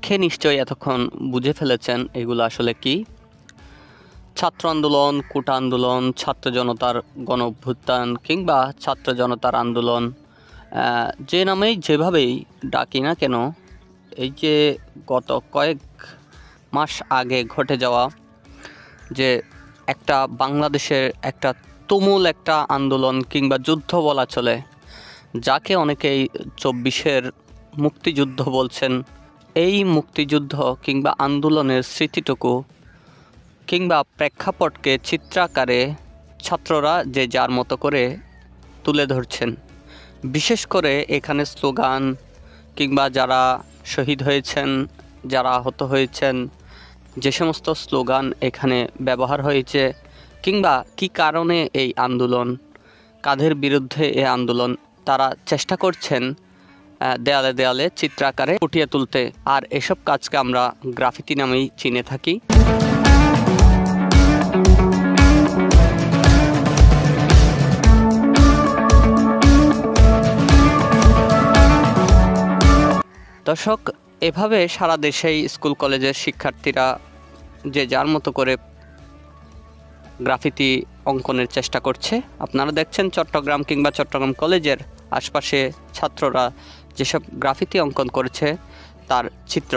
দেখে নিশ্চয়ই এতক্ষণ বুঝে ফেলেছেন এগুলো আসলে কি। ছাত্র আন্দোলন, কোটা আন্দোলন, ছাত্র জনতার গণ অভ্যুত্থান কিংবা ছাত্র জনতার আন্দোলন, যে নামেই যেভাবেই ডাকি না কেন, এই যে গত কয়েক মাস আগে ঘটে যাওয়া যে একটা বাংলাদেশের একটা তুমুল একটা আন্দোলন কিংবা যুদ্ধ বলা চলে, যাকে অনেকেই 24-এর মুক্তিযুদ্ধ বলছেন, এই মুক্তিযুদ্ধ কিংবা আন্দোলনের স্মৃতিটুকু কিংবা প্রেক্ষাপটকে চিত্রাকারে ছাত্ররা যে যার মতো করে তুলে ধরছেন। বিশেষ করে এখানে স্লোগান কিংবা যারা শহীদ হয়েছেন, যারা আহত হয়েছেন, যে সমস্ত স্লোগান এখানে ব্যবহার হয়েছে কিংবা কি কারণে এই আন্দোলন, কাদের বিরুদ্ধে এই আন্দোলন, তারা চেষ্টা করছেন দেয়ালে দেয়ালে চিত্রাকারে ফুটিয়ে তুলতে। আর এসব কাজকে আমরা গ্রাফিতি নামেই চিনে থাকি। দর্শক, এভাবে সারা দেশেই স্কুল কলেজের শিক্ষার্থীরা যে যার মতো করে গ্রাফিতি অঙ্কনের চেষ্টা করছে। আপনারা দেখছেন চট্টগ্রাম কিংবা চট্টগ্রাম কলেজের আশপাশে ছাত্ররা যেসব গ্রাফিতি অঙ্কন করেছে তার চিত্র।